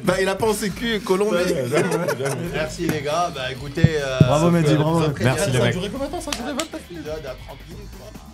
S3: Bah, il a pensé cul, Colombie.
S4: Merci les gars. Bah écoutez.
S5: Bravo, Mehdi, bravo.
S6: Merci, les
S7: Ça a
S6: mecs.
S7: duré combien de temps? Ça a duré 29 minutes.
S4: 30 minutes, quoi.